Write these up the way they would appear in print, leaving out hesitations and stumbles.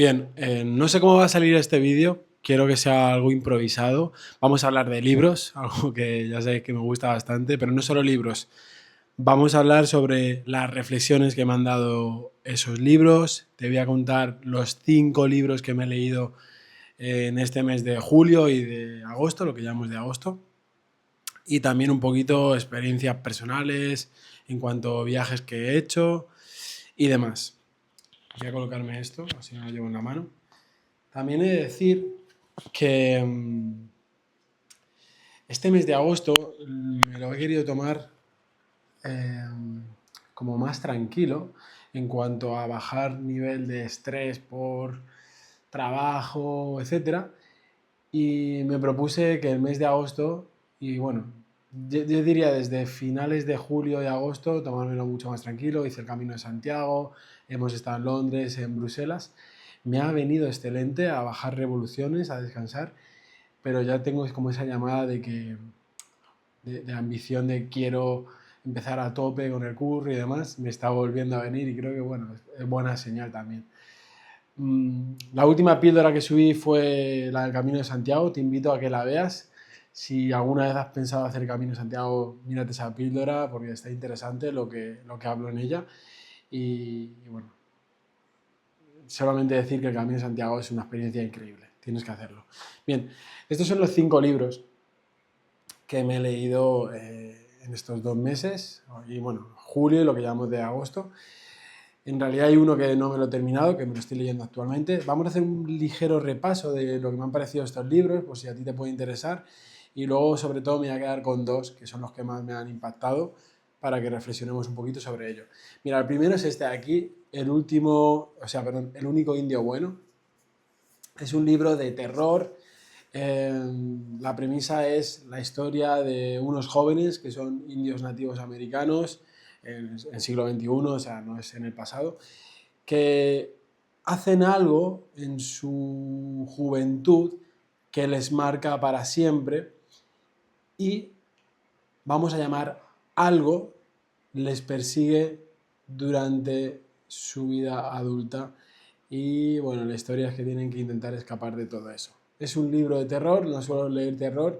Bien, no sé cómo va a salir este vídeo, quiero que sea algo improvisado. Vamos a hablar de libros, algo que ya sabéis que me gusta bastante, pero no solo libros. Vamos a hablar sobre las reflexiones que me han dado esos libros. Te voy a contar los 5 libros que me he leído en este mes de julio y de agosto, lo que llamamos de agosto. Y también un poquito experiencias personales en cuanto a viajes que he hecho y demás. Voy a colocarme esto, así me lo llevo en la mano. También he de decir que este mes de agosto me lo he querido tomar eh, como más tranquilo en cuanto a bajar nivel de estrés por trabajo, etcétera. Y me propuse que el mes de agosto, y bueno, yo diría desde finales de julio y agosto, tomármelo mucho más tranquilo. Hice el Camino de Santiago, hemos estado en Londres, en Bruselas. Me ha venido excelente a bajar revoluciones, a descansar, pero ya tengo como esa llamada de que de ambición de quiero empezar a tope con el curro y demás, me está volviendo a venir y creo que bueno, es buena señal también. La última píldora que subí fue la del Camino de Santiago, te invito a que la veas. Si alguna vez has pensado hacer el Camino de Santiago, mírate esa píldora porque está interesante lo que hablo en ella. Y bueno, solamente decir que el Camino de Santiago es una experiencia increíble, tienes que hacerlo. Bien, estos son los 5 libros que me he leído en estos 2 meses, y bueno, julio y lo que llamamos de agosto. En realidad hay uno que no me lo he terminado, que me lo estoy leyendo actualmente. Vamos a hacer un ligero repaso de lo que me han parecido estos libros, por si a ti te puede interesar. Y luego, sobre todo, me voy a quedar con 2, que son los que más me han impactado, para que reflexionemos un poquito sobre ello. Mira, el primero es este de aquí, El único indio bueno. Es un libro de terror. La premisa es la historia de unos jóvenes que son indios nativos americanos en el siglo XXI, o sea, no es en el pasado, que hacen algo en su juventud que les marca para siempre y vamos a llamar algo les persigue durante su vida adulta y bueno, la historia es que tienen que intentar escapar de todo eso. Es un libro de terror, no suelo leer terror.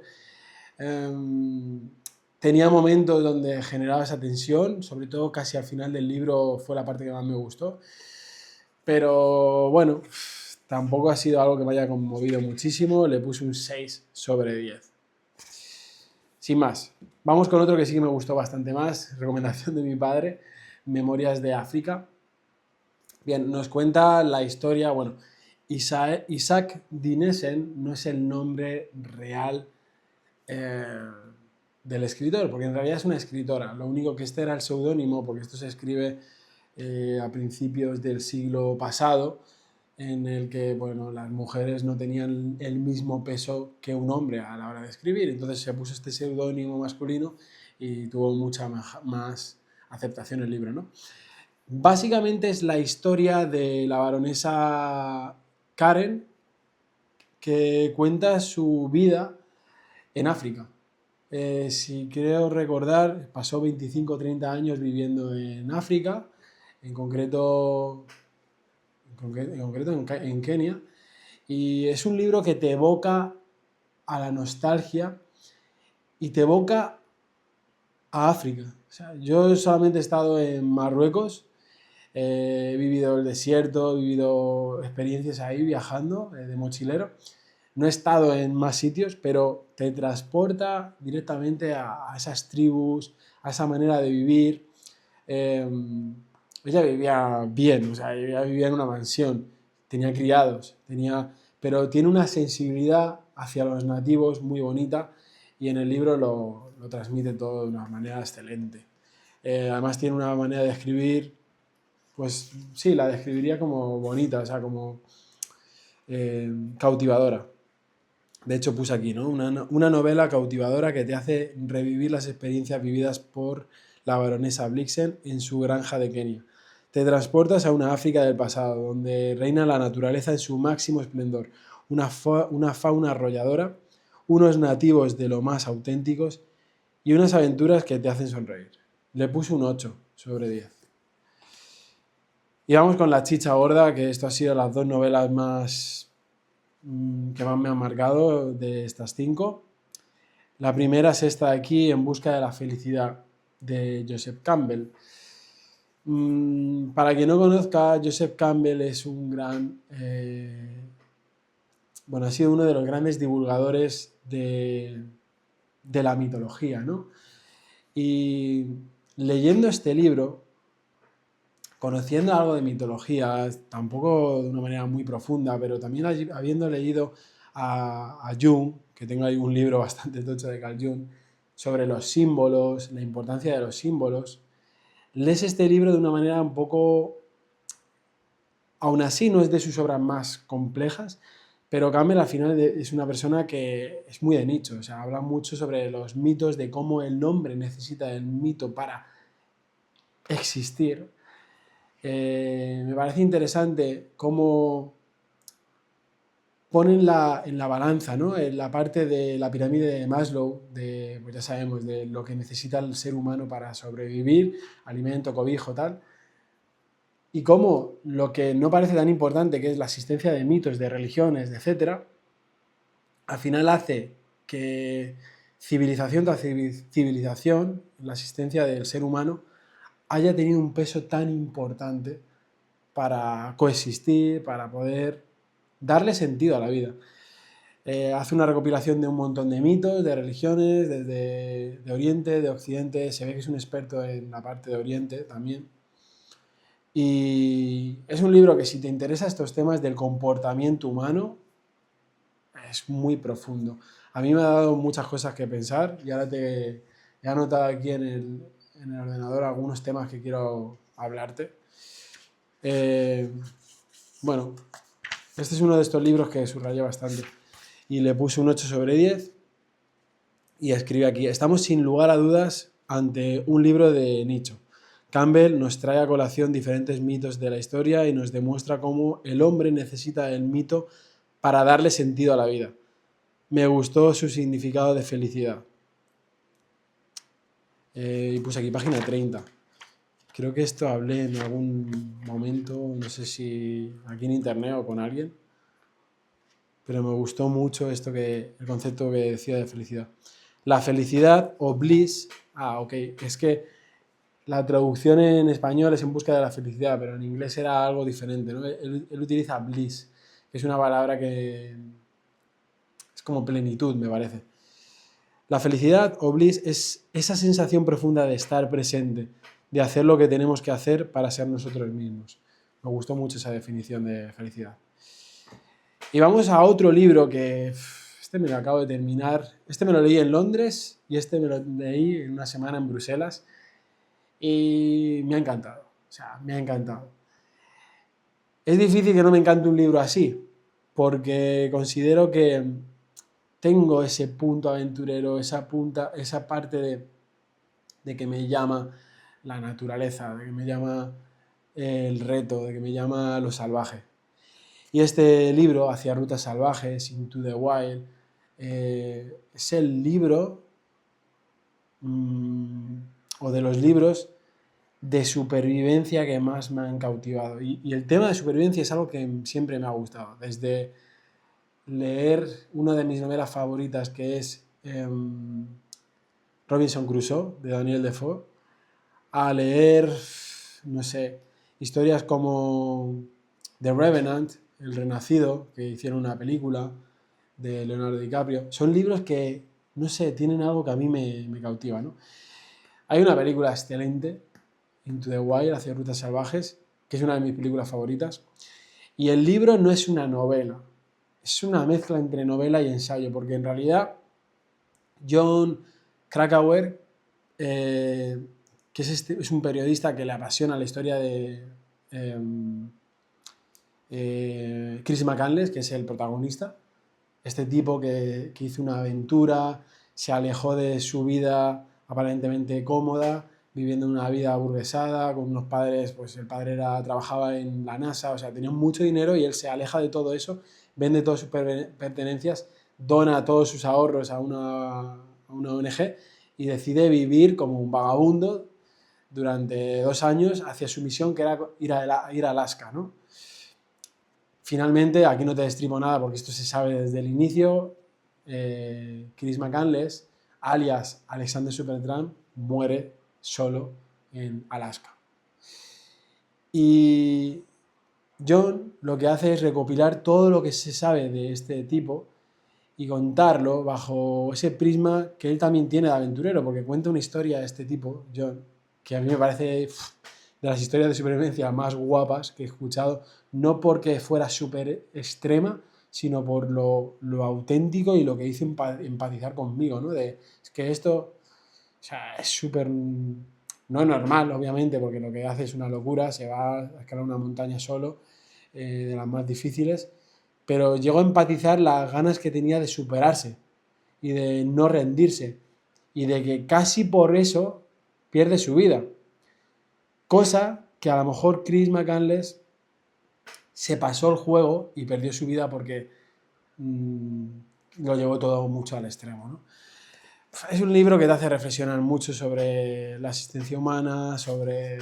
Tenía momentos donde generaba esa tensión, sobre todo casi al final del libro fue la parte que más me gustó. Pero bueno, tampoco ha sido algo que me haya conmovido muchísimo, le puse un 6 sobre 10. Sin más, vamos con otro que sí que me gustó bastante más, recomendación de mi padre, Memorias de África. Bien, nos cuenta la historia, bueno, Isaac Dinesen no es el nombre real del escritor, porque en realidad es una escritora, lo único que este era el seudónimo, porque esto se escribe a principios del siglo pasado, en el que bueno, las mujeres no tenían el mismo peso que un hombre a la hora de escribir, entonces se puso este seudónimo masculino y tuvo mucha más aceptación el libro, ¿no? Básicamente es la historia de la baronesa Karen, que cuenta su vida en África. Si creo recordar, pasó 25 o 30 años viviendo en África, en concreto en Kenia, y es un libro que te evoca a la nostalgia y te evoca a África. O sea, yo solamente he estado en Marruecos, he vivido el desierto, he vivido experiencias ahí viajando de mochilero. No he estado en más sitios, pero te transporta directamente a esas tribus, a esa manera de vivir. Ella vivía bien, o sea, ella vivía en una mansión, tenía criados, pero tiene una sensibilidad hacia los nativos muy bonita y en el libro lo transmite todo de una manera excelente. Además tiene una manera de escribir, pues sí, la describiría como bonita, o sea, como cautivadora. De hecho puse aquí, ¿no? Una novela cautivadora que te hace revivir las experiencias vividas por la baronesa Blixen en su granja de Kenia. Te transportas a una África del pasado, donde reina la naturaleza en su máximo esplendor, una fauna arrolladora, unos nativos de lo más auténticos y unas aventuras que te hacen sonreír. Le puse un 8 sobre 10. Y vamos con La chicha gorda, que esto ha sido las 2 novelas que más me han marcado de estas 5. La primera es esta de aquí, En busca de la felicidad, de Joseph Campbell. Para quien no conozca, Joseph Campbell es un gran... bueno, ha sido uno de los grandes divulgadores de la mitología, ¿no? Y leyendo este libro, conociendo algo de mitología, tampoco de una manera muy profunda, pero también habiendo leído a Jung, que tengo ahí un libro bastante tocho de Carl Jung, sobre los símbolos, la importancia de los símbolos, lees este libro de una manera un poco... Aún así no es de sus obras más complejas, pero Campbell al final es una persona que es muy de nicho, o sea, habla mucho sobre los mitos, de cómo el hombre necesita el mito para existir. Me parece interesante cómo ponen en la balanza, ¿no? En la parte de la pirámide de Maslow, pues ya sabemos, de lo que necesita el ser humano para sobrevivir, alimento, cobijo, tal, y cómo lo que no parece tan importante, que es la existencia de mitos, de religiones, etc., al final hace que civilización tras civilización, la existencia del ser humano, haya tenido un peso tan importante para coexistir, para poder darle sentido a la vida. Hace una recopilación de un montón de mitos, de religiones, desde de Oriente, de Occidente, se ve que es un experto en la parte de Oriente también. Y es un libro que, si te interesa estos temas del comportamiento humano, es muy profundo. A mí me ha dado muchas cosas que pensar y ahora he anotado aquí en el ordenador algunos temas que quiero hablarte. Bueno, este es uno de estos libros que subrayé bastante y le puse un 8/10 y escribe aquí: estamos sin lugar a dudas ante un libro de nicho. Campbell nos trae a colación diferentes mitos de la historia y nos demuestra cómo el hombre necesita el mito para darle sentido a la vida. Me gustó su significado de felicidad. Y puse aquí página 30. Creo que esto hablé en algún momento, no sé si aquí en internet o con alguien, pero me gustó mucho el concepto que decía de felicidad. La felicidad o bliss, ok, es que la traducción en español es En busca de la felicidad, pero en inglés era algo diferente, ¿no? Él utiliza bliss, que es una palabra que es como plenitud, me parece. La felicidad o bliss es esa sensación profunda de estar presente, de hacer lo que tenemos que hacer para ser nosotros mismos. Me gustó mucho esa definición de felicidad. Y vamos a otro libro que este me lo acabo de terminar. Este me lo leí en Londres y este me lo leí en una semana en Bruselas y me ha encantado. O sea, me ha encantado. Es difícil que no me encante un libro así, porque considero que tengo ese punto aventurero, esa parte de que me llama la naturaleza, de que me llama el reto, de que me llama lo salvaje. Y este libro, Hacia rutas salvajes, Into the Wild, es el libro o de los libros de supervivencia que más me han cautivado. Y el tema de supervivencia es algo que siempre me ha gustado. Desde leer una de mis novelas favoritas, que es Robinson Crusoe, de Daniel Defoe, a leer, no sé, historias como The Revenant, El Renacido, que hicieron una película de Leonardo DiCaprio. Son libros que, no sé, tienen algo que a mí me cautiva, ¿no? Hay una película excelente, Into the Wild, Hacia rutas salvajes, que es una de mis películas favoritas. Y el libro no es una novela, es una mezcla entre novela y ensayo, porque en realidad Jon Krakauer, que es un periodista que le apasiona la historia de Chris McCandless, que es el protagonista, este tipo que hizo una aventura, se alejó de su vida aparentemente cómoda, viviendo una vida aburguesada, con unos padres, pues el padre trabajaba en la NASA, o sea, tenía mucho dinero y él se aleja de todo eso, vende todas sus pertenencias, dona todos sus ahorros a una ONG y decide vivir como un vagabundo durante 2 años hacia su misión, que era ir a Alaska, ¿no? Finalmente, aquí no te destripo nada porque esto se sabe desde el inicio, Chris McCandless, alias Alexander Supertramp, muere solo en Alaska. Y John lo que hace es recopilar todo lo que se sabe de este tipo y contarlo bajo ese prisma que él también tiene de aventurero, porque cuenta una historia de este tipo, John, que a mí me parece de las historias de supervivencia más guapas que he escuchado, no porque fuera súper extrema, sino por lo auténtico y lo que hizo empatizar conmigo, ¿no? Es que esto, o sea, es súper, no es normal, obviamente, porque lo que hace es una locura, se va a escalar una montaña solo, de las más difíciles, pero llegó a empatizar las ganas que tenía de superarse y de no rendirse y de que casi por eso pierde su vida. Cosa que a lo mejor Chris McCandless se pasó el juego y perdió su vida porque lo llevó todo mucho al extremo, ¿no? Es un libro que te hace reflexionar mucho sobre la existencia humana, sobre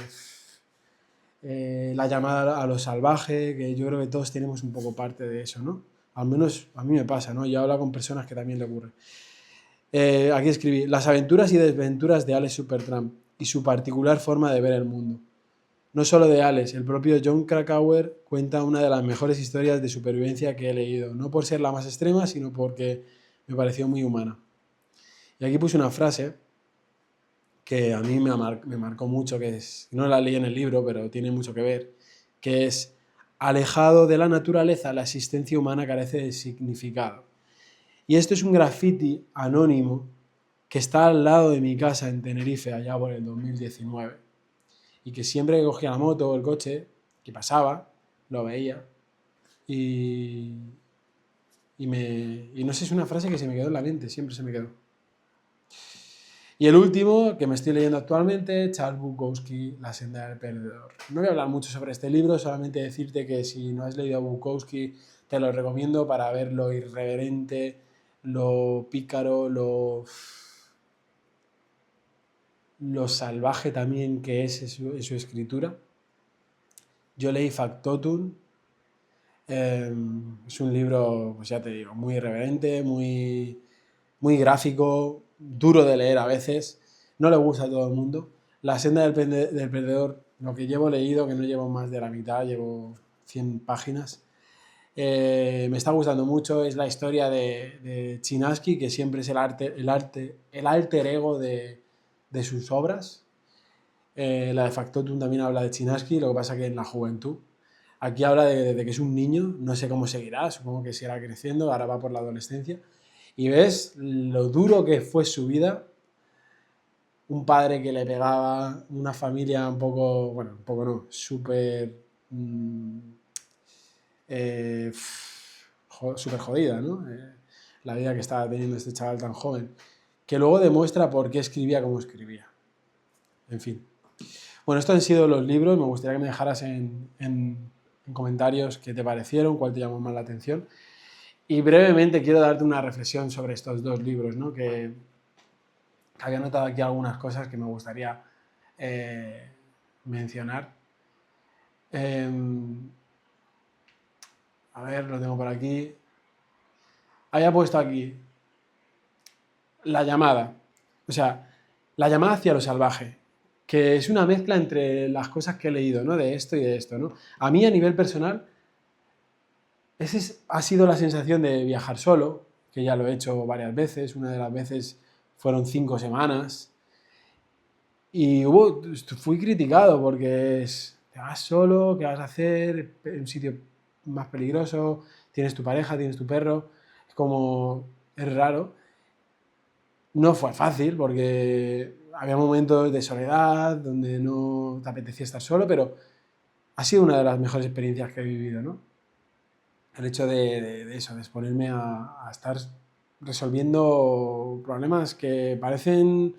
la llamada a lo salvaje, que yo creo que todos tenemos un poco parte de eso, ¿no? Al menos a mí me pasa, ¿no? Yo hablo con personas que también le ocurre. Aquí escribí, las aventuras y desventuras de Alex Supertramp y su particular forma de ver el mundo. No solo de Alex, el propio Jon Krakauer cuenta una de las mejores historias de supervivencia que he leído, no por ser la más extrema, sino porque me pareció muy humana. Y aquí puse una frase que a mí me marcó mucho, que es, no la leí en el libro, pero tiene mucho que ver, que es, alejado de la naturaleza, la existencia humana carece de significado. Y esto es un graffiti anónimo que está al lado de mi casa en Tenerife, allá por el 2019. Y que siempre que cogía la moto o el coche, que pasaba, lo veía. Y no sé, es una frase que se me quedó en la mente, siempre se me quedó. Y el último, que me estoy leyendo actualmente, Charles Bukowski, La senda del perdedor. No voy a hablar mucho sobre este libro, solamente decirte que si no has leído a Bukowski, te lo recomiendo para ver lo irreverente, lo pícaro, lo salvaje también que es en su escritura. Yo leí Factotum, es un libro, pues ya te digo, muy irreverente, muy gráfico, duro de leer a veces, no le gusta a todo el mundo. La senda del perdedor, lo que llevo leído, que no llevo más de la mitad, llevo 100 páginas, me está gustando mucho. Es la historia de Chinaski, que siempre es el alter ego de sus obras. La de Factotum también habla de Chinaski, lo que pasa que en la juventud. Aquí habla de que es un niño, no sé cómo seguirá, supongo que seguirá creciendo, ahora va por la adolescencia. Y ves lo duro que fue su vida, un padre que le pegaba, una familia un poco, bueno, un poco no, súper súper jodida, ¿no? La vida que estaba teniendo este chaval tan joven, que luego demuestra por qué escribía como escribía. En fin. Bueno, estos han sido los libros, me gustaría que me dejaras en comentarios qué te parecieron, cuál te llamó más la atención. Y brevemente quiero darte una reflexión sobre estos dos libros, ¿no? Que había notado aquí algunas cosas que me gustaría mencionar. A ver, lo tengo por aquí. Había puesto aquí la llamada, o sea, la llamada hacia lo salvaje, que es una mezcla entre las cosas que he leído, ¿no? De esto y de esto, ¿no? A mí, a nivel personal, ha sido la sensación de viajar solo, que ya lo he hecho varias veces. Una de las veces fueron 5 semanas. Y fui criticado porque te vas solo, ¿qué vas a hacer? En un sitio más peligroso, tienes tu pareja, tienes tu perro. Es raro. No fue fácil porque había momentos de soledad donde no te apetecía estar solo, pero ha sido una de las mejores experiencias que he vivido, ¿no? El hecho de eso, de exponerme a estar resolviendo problemas que parecen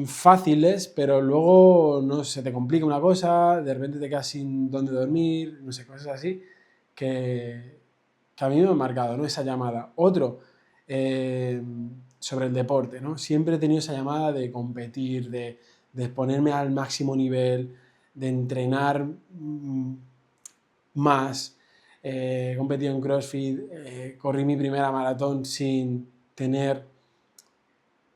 fáciles, pero luego no se te complica una cosa, de repente te quedas sin dónde dormir, no sé, cosas así, que a mí me han marcado, ¿no? Esa llamada. Otro, sobre el deporte, ¿no? Siempre he tenido esa llamada de competir, de de exponerme al máximo nivel, de entrenar más. He competido en CrossFit, corrí mi primera maratón sin tener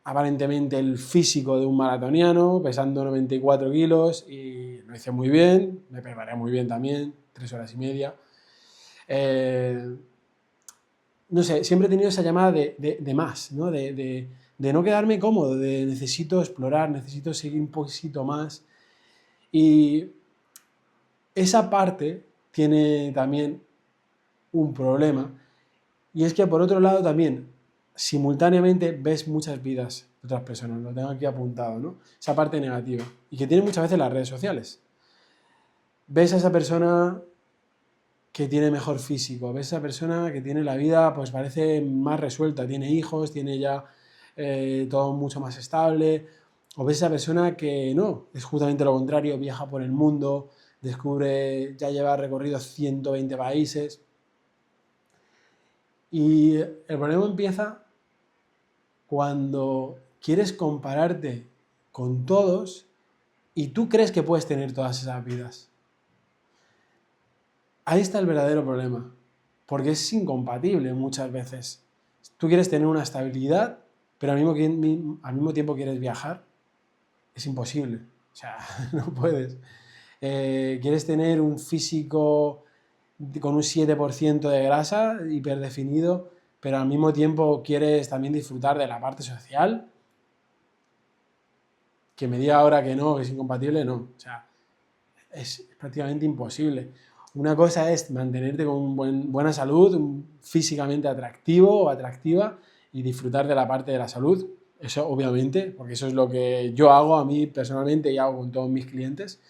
aparentemente el físico de un maratoniano, pesando 94 kilos, y lo hice muy bien, me preparé muy bien también, 3 horas y media. No sé, siempre he tenido esa llamada de más, ¿no? De no quedarme cómodo, de necesito explorar, necesito seguir un poquito más. Y esa parte tiene también un problema, y es que por otro lado también, simultáneamente ves muchas vidas de otras personas, lo tengo aquí apuntado, ¿no? Esa parte negativa, y que tiene muchas veces las redes sociales. Ves a esa persona que tiene mejor físico, ves a esa persona que tiene la vida, pues parece más resuelta, tiene hijos, tiene ya todo mucho más estable, o ves a esa persona que no, es justamente lo contrario, viaja por el mundo, descubre, ya lleva recorrido 120 países, y el problema empieza cuando quieres compararte con todos y tú crees que puedes tener todas esas vidas. Ahí está el verdadero problema, porque es incompatible muchas veces. Tú quieres tener una estabilidad, pero al mismo tiempo quieres viajar. Es imposible, o sea, no puedes. Quieres tener un físico con un 7% de grasa, hiperdefinido, pero al mismo tiempo quieres también disfrutar de la parte social. Que me diga ahora que no, que es incompatible, no. O sea, es prácticamente imposible. Una cosa es mantenerte con buena salud, físicamente atractivo o atractiva, y disfrutar de la parte de la salud. Eso obviamente, porque eso es lo que yo hago a mí personalmente y hago con todos mis clientes.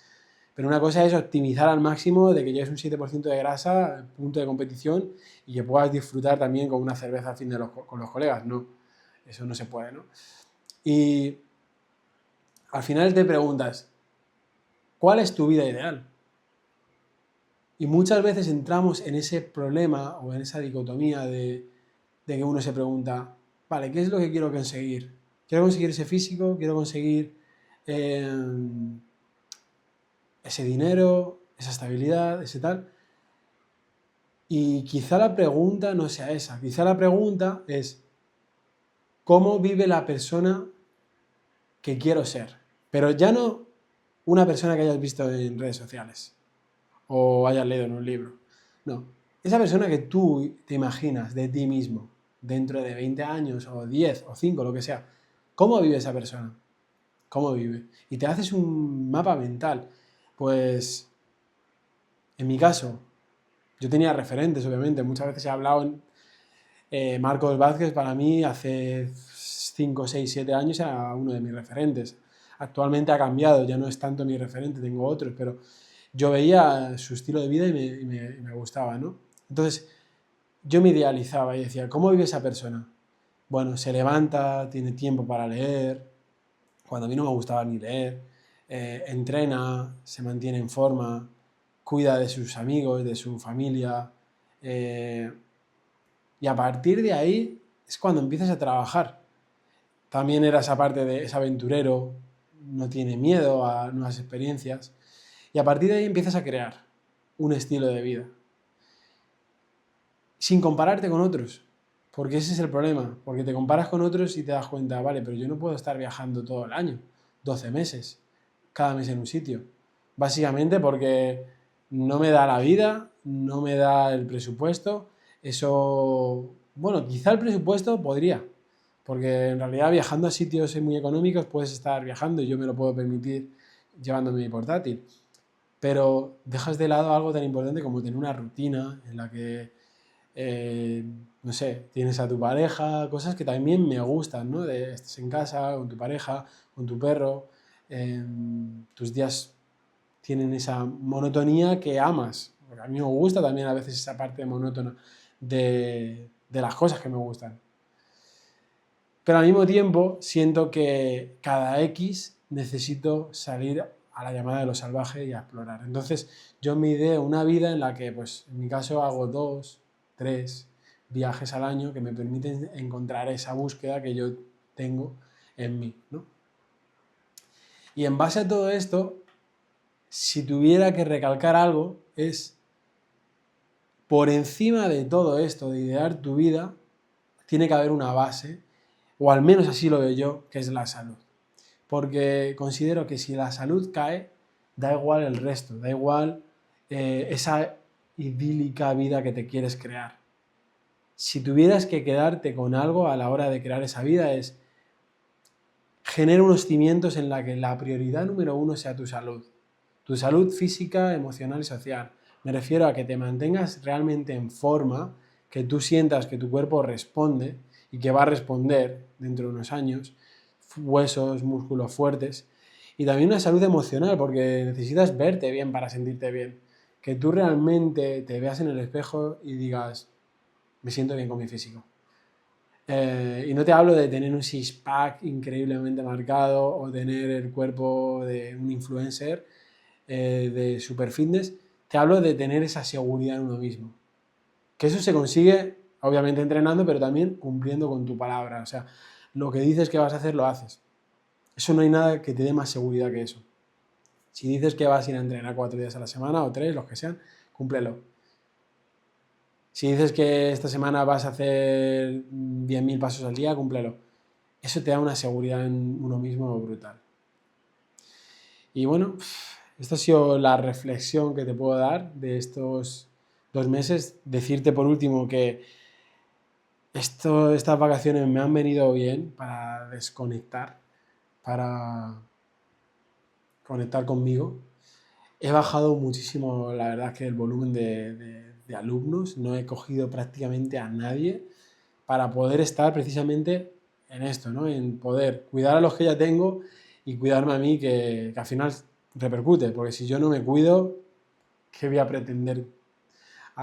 Pero una cosa es optimizar al máximo de que lleves un 7% de grasa, punto de competición, y que puedas disfrutar también con una cerveza al fin con los colegas. No, eso no se puede, ¿no? Y al final te preguntas, ¿cuál es tu vida ideal? Y muchas veces entramos en ese problema o en esa dicotomía de que uno se pregunta, vale, ¿qué es lo que quiero conseguir? ¿Quiero conseguir ese físico? ¿Quiero conseguir eh, ese dinero, esa estabilidad, ese tal? Y quizá la pregunta no sea esa. Quizá la pregunta es, ¿cómo vive la persona que quiero ser? Pero ya no una persona que hayas visto en redes sociales o hayas leído en un libro. No, esa persona que tú te imaginas de ti mismo dentro de 20 años o 10 o 5, lo que sea, ¿cómo vive esa persona? ¿Cómo vive? Y te haces un mapa mental. Pues, en mi caso, yo tenía referentes, obviamente. Muchas veces he hablado en Marcos Vázquez, para mí, hace 5, 6, 7 años era uno de mis referentes. Actualmente ha cambiado, ya no es tanto mi referente, tengo otros, pero yo veía su estilo de vida y me gustaba, ¿no? Entonces, yo me idealizaba y decía, ¿cómo vive esa persona? Bueno, se levanta, tiene tiempo para leer, cuando a mí no me gustaba ni leer, entrena, se mantiene en forma, cuida de sus amigos, de su familia, eh, y a partir de ahí es cuando empiezas a trabajar. También era esa parte de ese aventurero, no tiene miedo a nuevas experiencias, y a partir de ahí empiezas a crear un estilo de vida, sin compararte con otros, porque ese es el problema, porque te comparas con otros y te das cuenta, vale, pero yo no puedo estar viajando todo el año, 12 meses, cada mes en un sitio, básicamente porque no me da la vida, no me da el presupuesto, eso, bueno, quizá el presupuesto podría, porque en realidad viajando a sitios muy económicos puedes estar viajando y yo me lo puedo permitir llevándome mi portátil, pero dejas de lado algo tan importante como tener una rutina en la que no sé, tienes a tu pareja, cosas que también me gustan, ¿no? De estés en casa, con tu pareja, con tu perro, tus días tienen esa monotonía que amas. Porque a mí me gusta también a veces esa parte monótona de las cosas que me gustan. Pero al mismo tiempo siento que cada X necesito salir a la llamada de lo salvaje y a explorar. Entonces yo me ideé una vida en la que, pues en mi caso, hago 2, 3 viajes al año que me permiten encontrar esa búsqueda que yo tengo en mí, ¿no? Y en base a todo esto, si tuviera que recalcar algo, es por encima de todo esto, de idear tu vida, tiene que haber una base, o al menos así lo veo yo, que es la salud. Porque considero que si la salud cae, da igual el resto, da igual esa idílica vida que te quieres crear. Si tuvieras que quedarte con algo a la hora de crear esa vida es genera unos cimientos en la que la prioridad número uno sea tu salud física, emocional y social. Me refiero a que te mantengas realmente en forma, que tú sientas que tu cuerpo responde y que va a responder dentro de unos años, huesos, músculos fuertes, y también una salud emocional, porque necesitas verte bien para sentirte bien, que tú realmente te veas en el espejo y digas, me siento bien con mi físico. Y no te hablo de tener un six-pack increíblemente marcado o tener el cuerpo de un influencer de super fitness, te hablo de tener esa seguridad en uno mismo. Que eso se consigue, obviamente, entrenando, pero también cumpliendo con tu palabra. O sea, lo que dices que vas a hacer, lo haces. Eso no hay nada que te dé más seguridad que eso. Si dices que vas a ir a entrenar 4 días a la semana o 3, los que sean, cúmplelo. Si dices que esta semana vas a hacer 10.000 pasos al día, cúmplelo. Eso te da una seguridad en uno mismo brutal. Y bueno, esta ha sido la reflexión que te puedo dar de estos 2 meses. Decirte por último que estas vacaciones me han venido bien para desconectar, para conectar conmigo. He bajado muchísimo, la verdad, que el volumen de alumnos. No he cogido prácticamente a nadie para poder estar precisamente en esto, ¿no? En poder cuidar a los que ya tengo y cuidarme a mí, que al final repercute, porque si yo no me cuido, ¿qué voy a pretender? O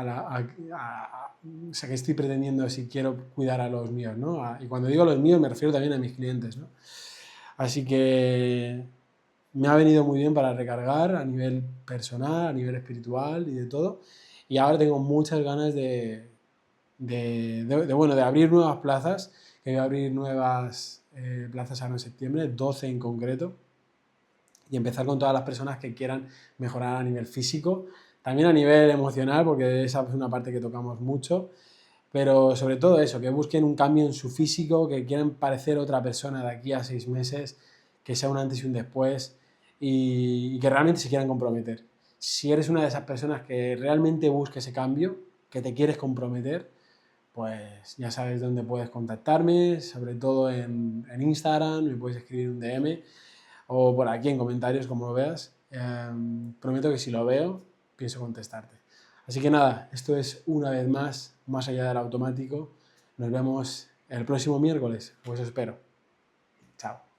sea, ¿qué estoy pretendiendo si quiero cuidar a los míos, ¿no? Y cuando digo los míos me refiero también a mis clientes, ¿no? Así que me ha venido muy bien para recargar a nivel personal, a nivel espiritual y de todo. Y ahora tengo muchas ganas bueno, de abrir nuevas plazas, que voy a abrir nuevas plazas ahora en septiembre, 12 en concreto, y empezar con todas las personas que quieran mejorar a nivel físico, también a nivel emocional, porque esa es una parte que tocamos mucho, pero sobre todo eso, que busquen un cambio en su físico, que quieran parecer otra persona de aquí a 6 meses, que sea un antes y un después, y que realmente se quieran comprometer. Si eres una de esas personas que realmente busca ese cambio, que te quieres comprometer, pues ya sabes dónde puedes contactarme, sobre todo en Instagram, me puedes escribir un DM o por aquí en comentarios, como lo veas. Prometo que si lo veo, pienso contestarte. Así que nada, esto es una vez más allá del automático. Nos vemos el próximo miércoles, os espero. Chao.